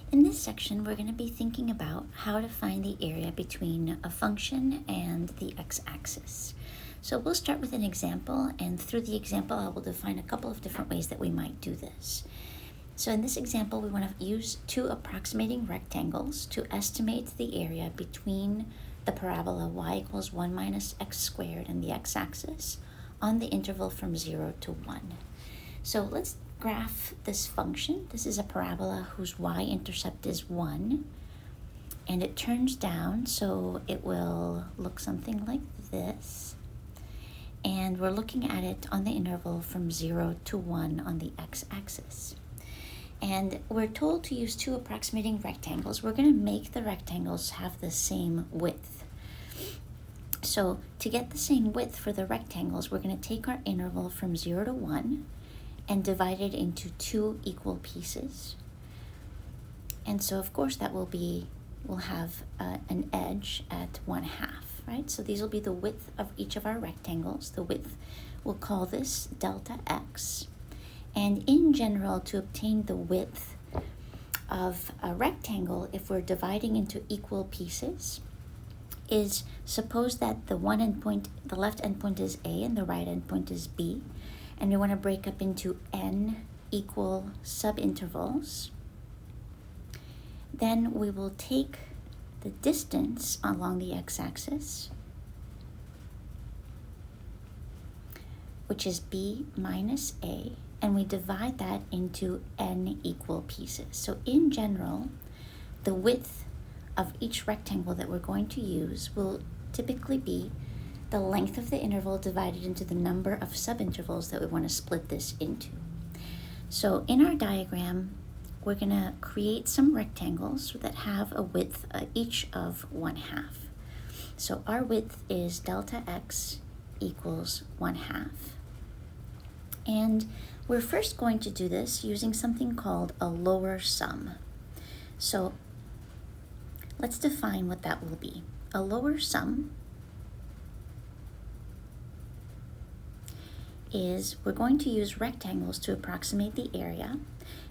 In this section, we're going to be thinking about how to find the area between a function and the x-axis. So we'll start with an example, and through the example I will define a couple of different ways that we might do this. So in this example, we want to use two approximating rectangles to estimate the area between the parabola y equals 1 minus x squared and the x-axis on the interval from 0 to 1. So let's graph this function. This is a parabola whose y-intercept is 1, and it turns down, so it will look something like this. And we're looking at it on the interval from 0 to 1 on the x-axis. And we're told to use two approximating rectangles. We're going to make the rectangles have the same width. So to get the same width for the rectangles, we're going to take our interval from 0 to 1 and divide it into two equal pieces. And so of course that we'll have an edge at 1/2, right? So these will be the width of each of our rectangles. The width, we'll call this delta x. And in general, to obtain the width of a rectangle, if we're dividing into equal pieces, is suppose that the left endpoint is A and the right endpoint is B, and we want to break up into n equal subintervals. Then we will take the distance along the x-axis, which is b minus a, and we divide that into n equal pieces. So in general, the width of each rectangle that we're going to use will typically be the length of the interval divided into the number of subintervals that we want to split this into. So in our diagram, we're going to create some rectangles that have a width each of 1/2. So our width is delta x equals 1/2. And we're first going to do this using something called a lower sum. So let's define what that will be. A lower sum is we're going to use rectangles to approximate the area,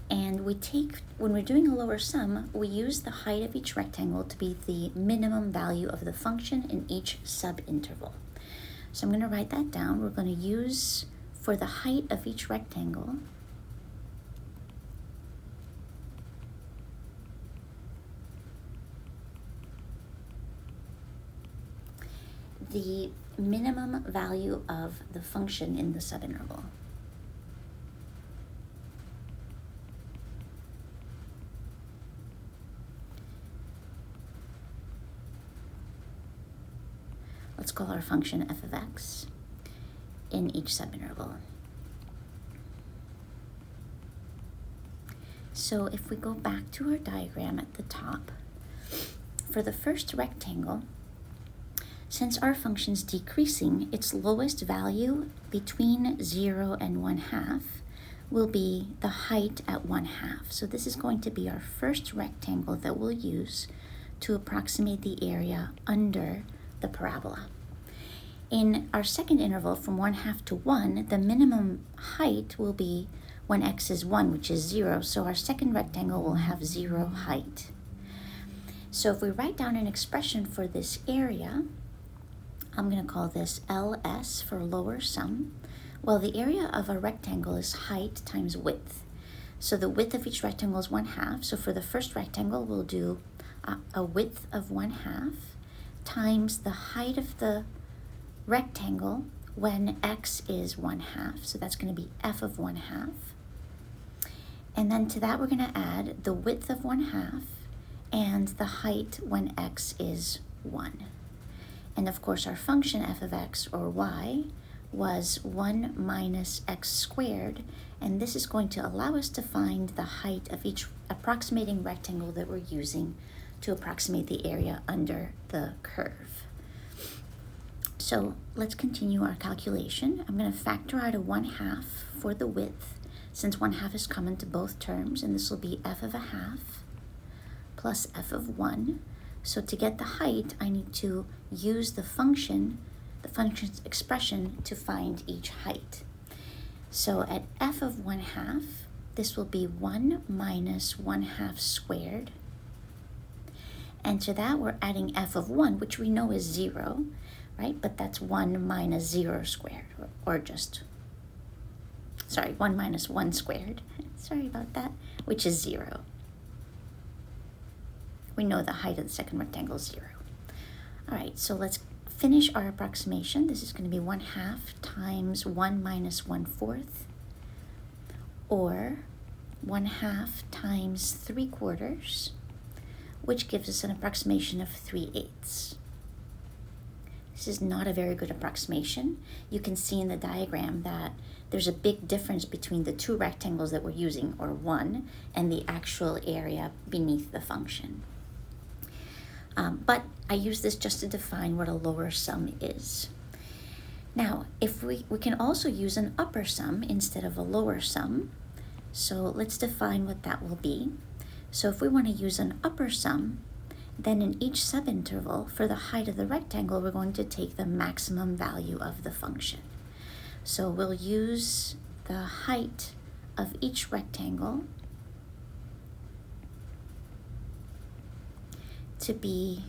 and when we're doing a lower sum, we use the height of each rectangle to be the minimum value of the function in each subinterval. So I'm going to write that down. We're going to use, for the height of each rectangle, the minimum value of the function in the subinterval. Let's call our function f of x in each subinterval. So if we go back to our diagram at the top, for the first rectangle, since our function's decreasing, its lowest value between 0 and 1/2 will be the height at 1/2. So this is going to be our first rectangle that we'll use to approximate the area under the parabola. In our second interval from 1/2 to 1, the minimum height will be when x is 1, which is 0. So our second rectangle will have 0 height. So if we write down an expression for this area, I'm going to call this LS for lower sum. Well, the area of a rectangle is height times width. So the width of each rectangle is 1/2. So for the first rectangle, we'll do a width of 1/2 times the height of the rectangle when x is 1/2. So that's going to be f of 1/2. And then to that, we're going to add the width of 1/2 and the height when x is 1. And of course, our function f of x, or y, was 1 minus x squared, and this is going to allow us to find the height of each approximating rectangle that we're using to approximate the area under the curve. So let's continue our calculation. I'm going to factor out a 1/2 for the width, since 1/2 is common to both terms, and this will be f of 1/2 plus f of 1. So to get the height, I need to use the function's expression to find each height. So at f of 1/2, this will be 1 minus 1/2 squared. And to that, we're adding f of 1, which we know is 0, right? But that's 1 minus 0 squared, or just, sorry, 1 minus 1 squared. Sorry about that, which is 0. We know the height of the second rectangle is 0. All right, so let's finish our approximation. This is going to be 1/2 times 1 minus 1/4, or 1/2 times 3/4, which gives us an approximation of 3/8. This is not a very good approximation. You can see in the diagram that there's a big difference between the two rectangles that we're using, or 1, and the actual area beneath the function. But I use this just to define what a lower sum is. Now, if we can also use an upper sum instead of a lower sum. So let's define what that will be. So if we want to use an upper sum, then in each subinterval for the height of the rectangle, we're going to take the maximum value of the function. So we'll use the height of each rectangle to be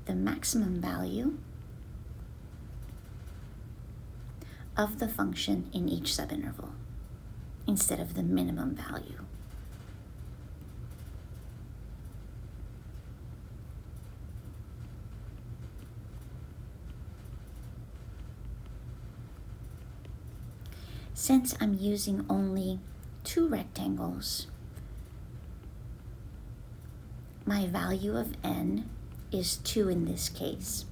the maximum value of the function in each subinterval instead of the minimum value. Since I'm using only 2 rectangles, my value of n is 2 in this case.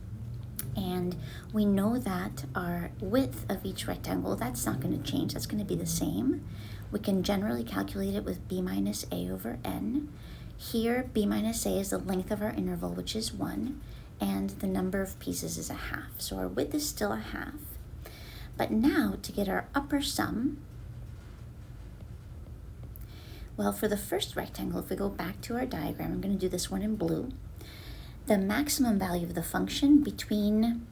And we know that our width of each rectangle, that's not going to change, that's going to be the same. We can generally calculate it with b minus a over n. Here, b minus a is the length of our interval, which is 1, and the number of pieces is 1/2. So our width is still 1/2. But now, to get our upper sum, well, for the first rectangle, if we go back to our diagram, I'm going to do this one in blue. The maximum value of the function between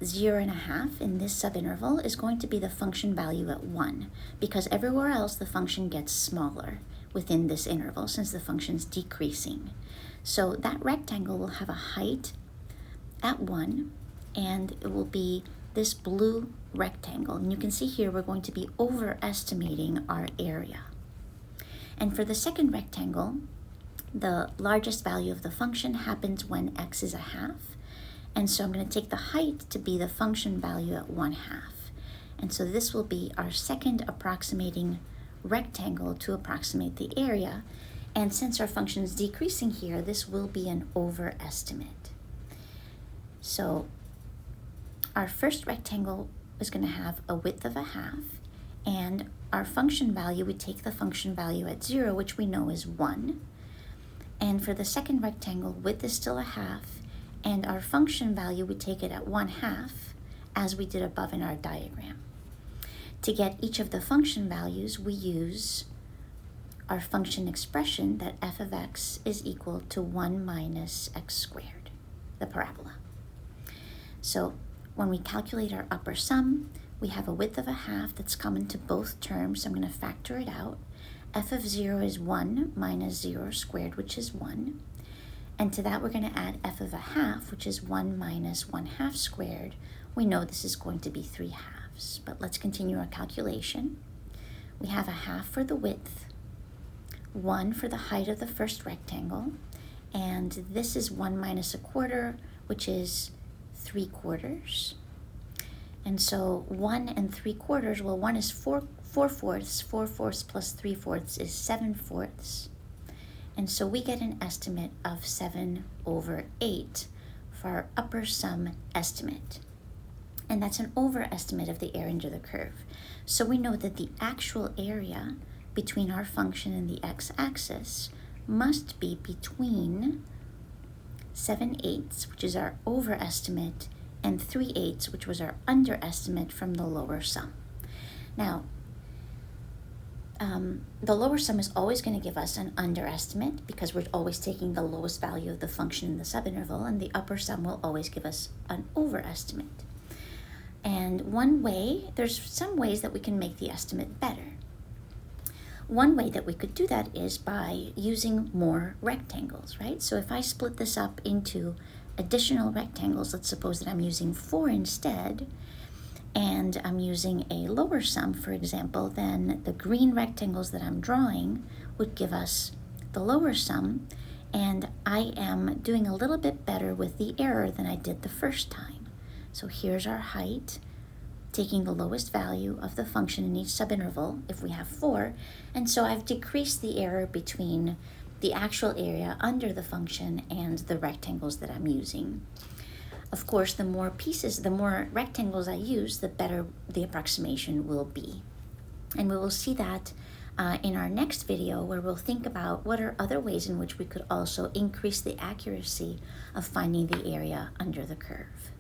0 and 1/2 in this subinterval is going to be the function value at 1, because everywhere else the function gets smaller within this interval since the function's decreasing. So that rectangle will have a height at 1, and it will be this blue rectangle. And you can see here we're going to be overestimating our area. And for the second rectangle, the largest value of the function happens when x is 1/2. And so I'm going to take the height to be the function value at 1/2. And so this will be our second approximating rectangle to approximate the area. And since our function is decreasing here, this will be an overestimate. So our first rectangle is going to have a width of 1/2, and our function value, we take the function value at 0, which we know is 1. And for the second rectangle, width is still 1/2, and our function value, we take it at 1/2, as we did above in our diagram. To get each of the function values, we use our function expression that f of x is equal to 1 minus x squared, the parabola. So when we calculate our upper sum, we have a width of 1/2 that's common to both terms, so I'm going to factor it out. F of 0 is 1 minus 0 squared, which is 1. And to that, we're going to add f of 1/2, which is 1 minus 1/2 squared. We know this is going to be 3/2, but let's continue our calculation. We have 1/2 for the width, 1 for the height of the first rectangle, and this is 1 minus 1/4, which is 3/4. And so 1 and 3/4, well, 1 is 4/4. 4/4 plus 3/4 is 7/4. And so we get an estimate of 7/8 for our upper sum estimate. And that's an overestimate of the area under the curve. So we know that the actual area between our function and the x-axis must be between 7/8, which is our overestimate, and 3/8, which was our underestimate from the lower sum. Now, the lower sum is always going to give us an underestimate because we're always taking the lowest value of the function in the subinterval, and the upper sum will always give us an overestimate. And one way, there's some ways that we can make the estimate better. One way that we could do that is by using more rectangles, right? So if I split this up into additional rectangles, let's suppose that I'm using 4 instead, and I'm using a lower sum, for example, then the green rectangles that I'm drawing would give us the lower sum, and I am doing a little bit better with the error than I did the first time. So here's our height, taking the lowest value of the function in each subinterval, if we have 4, and so I've decreased the error between the actual area under the function and the rectangles that I'm using. Of course, the more rectangles I use, the better the approximation will be. And we will see that in our next video, where we'll think about what are other ways in which we could also increase the accuracy of finding the area under the curve.